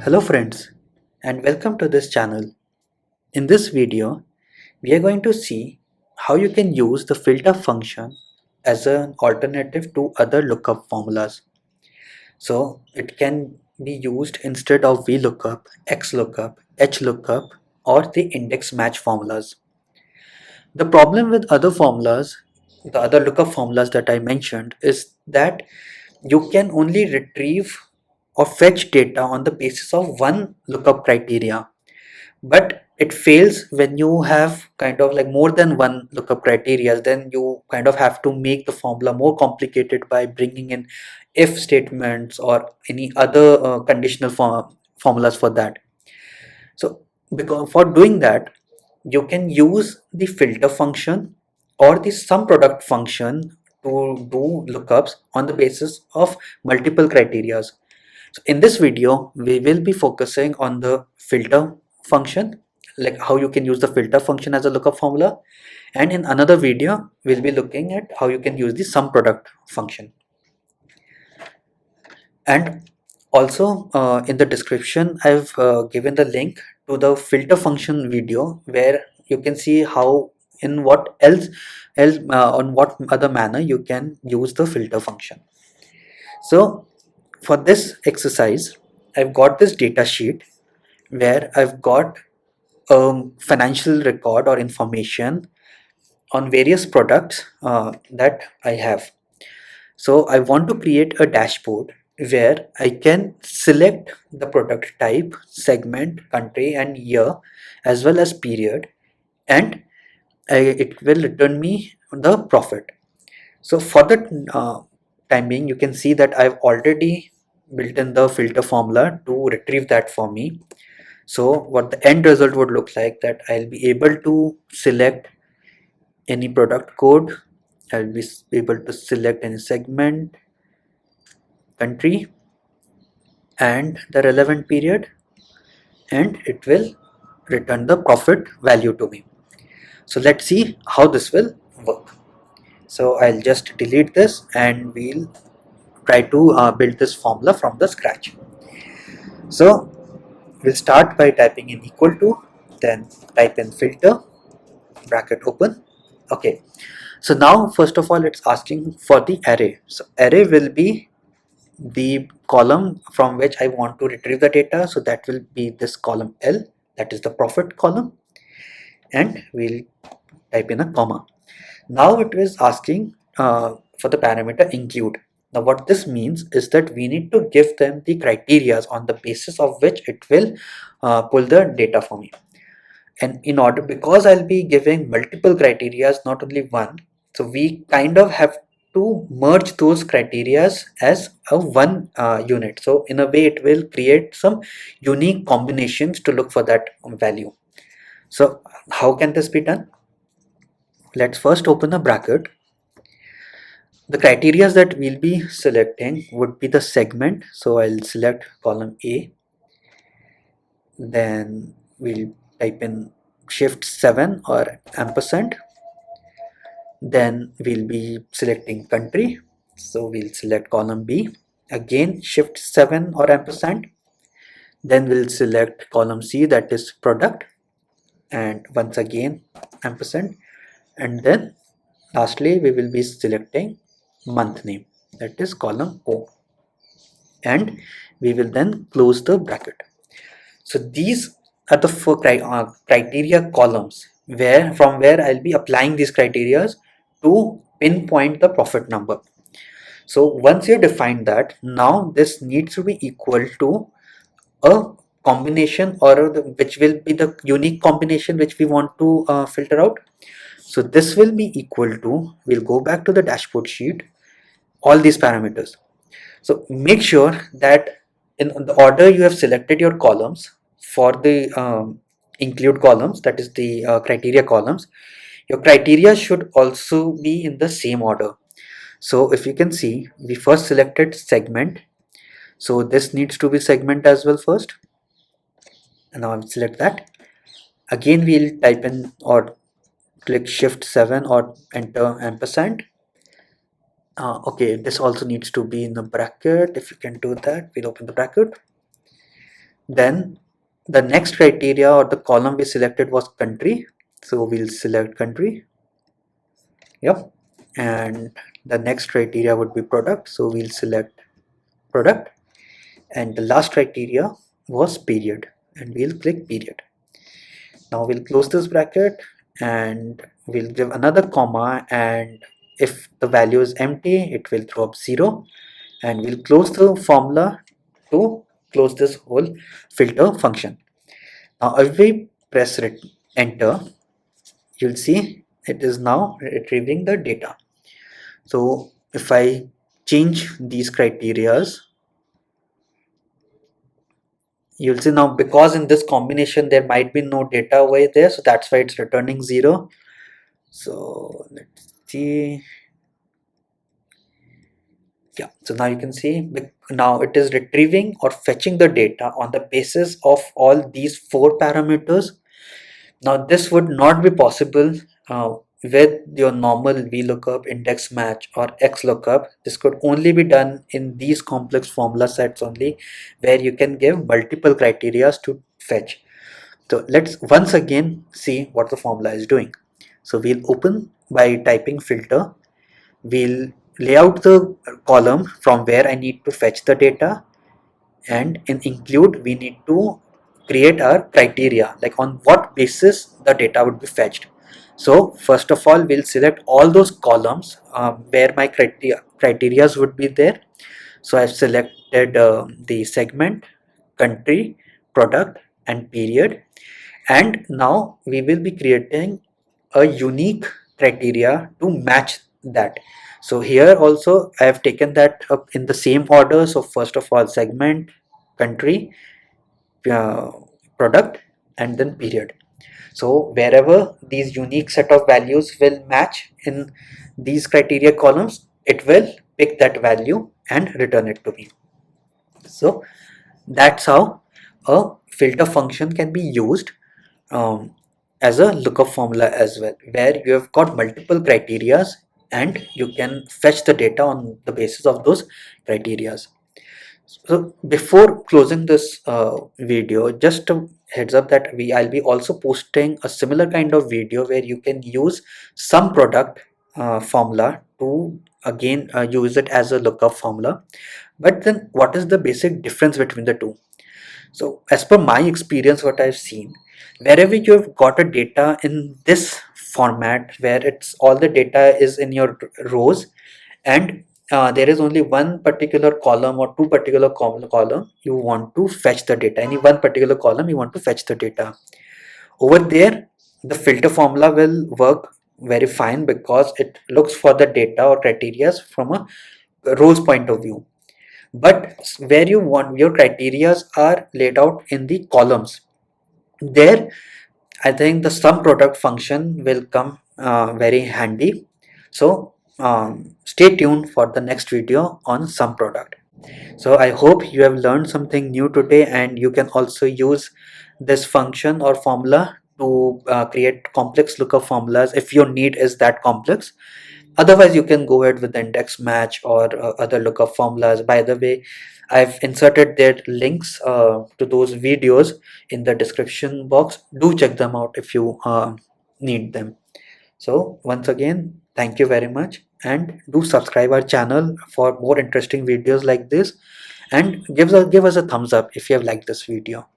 Hello friends, and welcome to this channel. In this video, we are going to see how you can use the filter function as an alternative to other lookup formulas. So it can be used instead of VLOOKUP, XLOOKUP, HLOOKUP, or the index match formulas. The problem with other formulas, the other lookup formulas that I mentioned, is that you can only retrieve or fetch data on the basis of one lookup criteria, but it fails when you have kind of like more than one lookup criteria. Then you kind of have to make the formula more complicated by bringing in if statements or any other conditional formulas for that. So because for doing that, you can use the filter function or the sum product function to do lookups on the basis of multiple criteria. So in this video, we will be focusing on the filter function, like how you can use the filter function as a lookup formula. And in another video, we'll be looking at how you can use the sum product function. And also in the description, I've given the link to the filter function video where you can see how in what else on what other manner you can use the filter function. So for this exercise, I've got this data sheet where I've got a financial record or information on various products that I have. So I want to create a dashboard where I can select the product type, segment, country, and year, as well as period, and it will return me the profit. So for the time being, you can see that I've already built in the filter formula to retrieve that for me. So what the end result would look like, that I'll be able to select any product code, I'll be able to select any segment, country, and the relevant period, and it will return the profit value to me. So let's see how this will work. So I'll just delete this and we'll try to build this formula from the scratch. So we'll start by typing in equal to, then type in filter, bracket open. Okay, so now first of all it's asking for the array. So array will be the column from which I want to retrieve the data. So that will be this column L, that is the profit column, and we'll type in a comma. Now it is asking for the parameter include. Now what this means is that we need to give them the criteria on the basis of which it will pull the data for me. And in order, because I'll be giving multiple criteria, not only one, so we kind of have to merge those criteria as a one unit. So in a way it will create some unique combinations to look for that value. So how can this be done? Let's first open a bracket. The criteria that we'll be selecting would be the segment. So I'll select column A, then we'll type in shift 7 or ampersand. Then we'll be selecting country, so we'll select column B, again shift 7 or ampersand. Then we'll select column C, that is product, and once again ampersand. And then lastly we will be selecting month name, that is column O, and we will then close the bracket. So these are the four criteria columns from where I'll be applying these criteria to pinpoint the profit number. So once you define that, now this needs to be equal to a combination, or which will be the unique combination which we want to filter out. So this will be equal to, we'll go back to the dashboard sheet, all these parameters. So make sure that in the order you have selected your columns for the include columns, that is the criteria columns, your criteria should also be in the same order. So if you can see, we first selected segment, so this needs to be segment as well first, and now I'll select that. Again we'll type in or click shift 7 or enter ampersand. Okay, this also needs to be in the bracket. If you can do that, we'll open the bracket. Then the next criteria or the column we selected was country, so we'll select country. Yep. And the next criteria would be product, so we'll select product. And the last criteria was period, and we'll click period. Now we'll close this bracket and we'll give another comma, and if the value is empty it will throw up 0, and we'll close the formula to close this whole filter function. Now if we press enter, you'll see it is now retrieving the data. So if I change these criterias, you'll see now, because in this combination there might be no data over there, so that's why it's returning 0. So let's see. Yeah, so now you can see now it is retrieving or fetching the data on the basis of all these 4 parameters. Now this would not be possible with your normal VLOOKUP, index match or XLOOKUP. This could only be done in these complex formula sets only, where you can give multiple criterias to fetch. So let's once again see what the formula is doing. So we'll open by typing filter. We'll lay out the column from where I need to fetch the data, and in include we need to create our criteria, like on what basis the data would be fetched. So first of all we'll select all those columns where my criterias would be there. So I've selected the segment, country, product and period, and now we will be creating a unique criteria to match that. So here also I have taken that up in the same order. So first of all segment, country, uh, product and then period. So wherever these unique set of values will match in these criteria columns, it will pick that value and return it to me. So that's how a filter function can be used as a lookup formula as well, where you have got multiple criterias and you can fetch the data on the basis of those criterias. So before closing this video, just a heads up that I'll be also posting a similar kind of video where you can use some product formula to again use it as a lookup formula. But then what is the basic difference between the two? So as per my experience, what I've seen, wherever you have got a data in this format where it's all the data is in your rows, and there is only one particular column or two particular column you want to fetch the data, any one particular column you want to fetch the data. Over there the filter formula will work very fine because it looks for the data or criteria from a rows point of view. But where you want your criterias are laid out in the columns, there I think the sum product function will come very handy. So stay tuned for the next video on sum product. So I hope you have learned something new today, and you can also use this function or formula to create complex lookup formulas if your need is that complex. Otherwise you can go ahead with the index match or other lookup formulas. By the way, I've inserted their links to those videos in the description box. Do check them out if you need them. So once again, thank you very much, and do subscribe our channel for more interesting videos like this, and give us a thumbs up if you have liked this video.